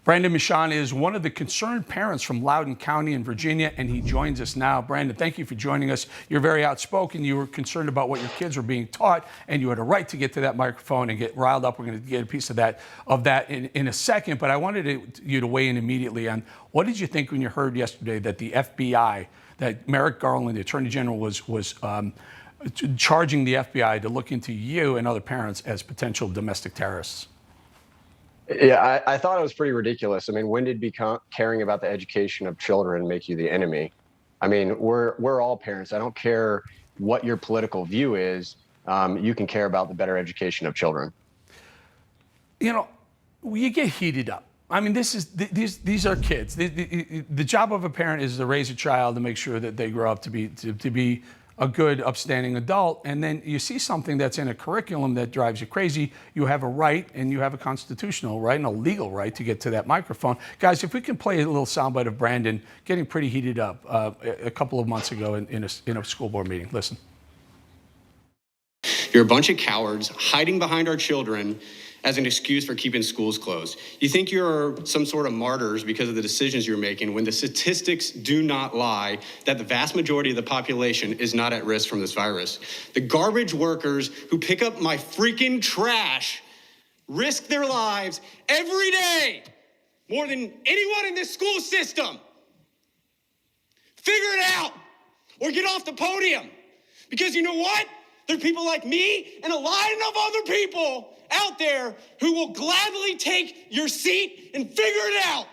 Brandon Michon is one of the concerned parents from Loudoun County in Virginia, and he joins us now. Brandon, thank you for joining us. You're very outspoken. You were concerned about what your kids were being taught, and you had a right to get to that microphone and get riled up. We're going to get a piece of that in a second, but I wanted you to weigh in immediately on what did you think when you heard yesterday that the FBI, that Merrick Garland, the Attorney General, was charging the FBI to look into you and other parents as potential domestic terrorists? Yeah, I thought it was pretty ridiculous. I mean, when did caring about the education of children make you the enemy? I mean, we're all parents. I don't care what your political view is. You can care about the better education of children. You know, you get heated up. I mean, these are kids. The job of a parent is to raise a child to make sure that they grow up to be a good, upstanding adult, and then you see something that's in a curriculum that drives you crazy. You have a right, and you have a constitutional right and a legal right to get to that microphone. Guys, if we can play a little soundbite of Brandon getting pretty heated up a couple of months ago in a school board meeting. Listen. You're a bunch of cowards hiding behind our children as an excuse for keeping schools closed. You think you're some sort of martyrs because of the decisions you're making when the statistics do not lie that the vast majority of the population is not at risk from this virus. The garbage workers who pick up my freaking trash risk their lives every day more than anyone in this school system. Figure it out or get off the podium. Because you know what? There are people like me and a line of other people out there who will gladly take your seat and figure it out.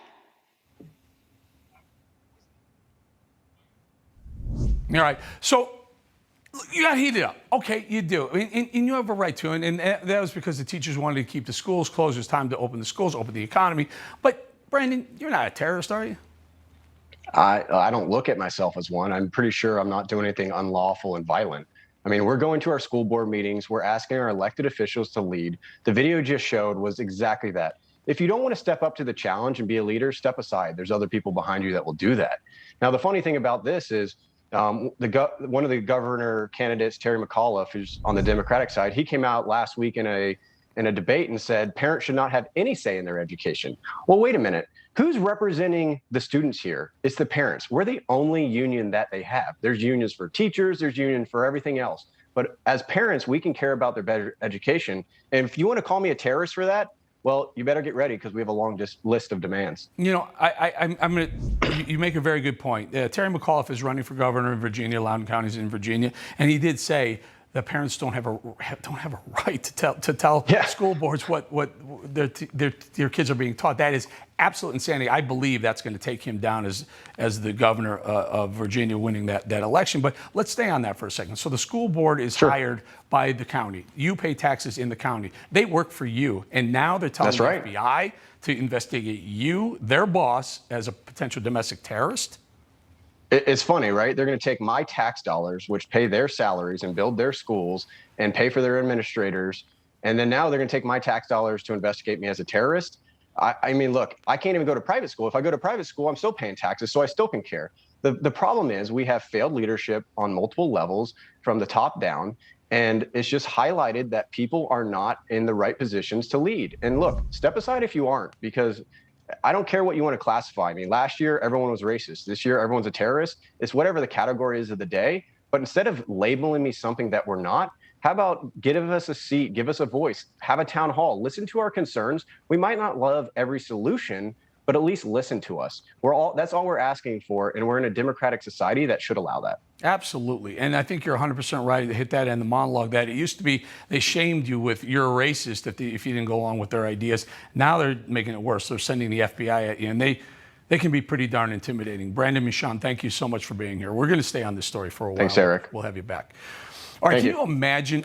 All right. So you got heated up. Okay, you do. And you have a right to. And that was because the teachers wanted to keep the schools closed. It was time to open the schools, open the economy. But, Brandon, you're not a terrorist, are you? I don't look at myself as one. I'm pretty sure I'm not doing anything unlawful and violent. I mean, we're going to our school board meetings. We're asking our elected officials to lead. The video just showed was exactly that. If you don't want to step up to the challenge and be a leader, step aside. There's other people behind you that will do that. Now, the funny thing about this is one of the governor candidates, Terry McAuliffe, who's on the Democratic side, he came out last week in a debate and said parents should not have any say in their education. Well, wait a minute. Who's representing the students here? It's the parents. We're the only union that they have. There's unions for teachers, there's union for everything else. But as parents, we can care about their better education. And if you want to call me a terrorist for that, well, you better get ready because we have a long list of demands. You know, I'm going to, you make a very good point. Terry McAuliffe is running for governor in Virginia, Loudoun County's in Virginia, and he did say the parents don't have a right to tell school boards what their kids are being taught. That is absolute insanity. I believe that's going to take him down as the governor of Virginia winning that election. But let's stay on that for a second. So the school board is hired by the county. You pay taxes in the county. They work for you, and now they're telling the FBI to investigate you, their boss, as a potential domestic terrorist. It's funny, right? They're going to take my tax dollars, which pay their salaries and build their schools and pay for their administrators. And then now they're going to take my tax dollars to investigate me as a terrorist. I mean, look, I can't even go to private school. If I go to private school, I'm still paying taxes, so I still can care. The problem is we have failed leadership on multiple levels from the top down. And it's just highlighted that people are not in the right positions to lead. And look, step aside if you aren't, because I don't care what you want to classify. I mean, last year, everyone was racist. This year, everyone's a terrorist. It's whatever the category is of the day. But instead of labeling me something that we're not, how about give us a seat, give us a voice, have a town hall, listen to our concerns. We might not love every solution, but at least listen to us. That's all we're asking for. And we're in a democratic society that should allow that. Absolutely. And I think you're 100% right to hit that in the monologue that it used to be they shamed you with you're a racist if you didn't go along with their ideas. Now they're making it worse. They're sending the FBI at you, and they can be pretty darn intimidating. Brandon Michon, thank you so much for being here. We're going to stay on this story for a while. Thanks, Eric. We'll have you back. All right, can you imagine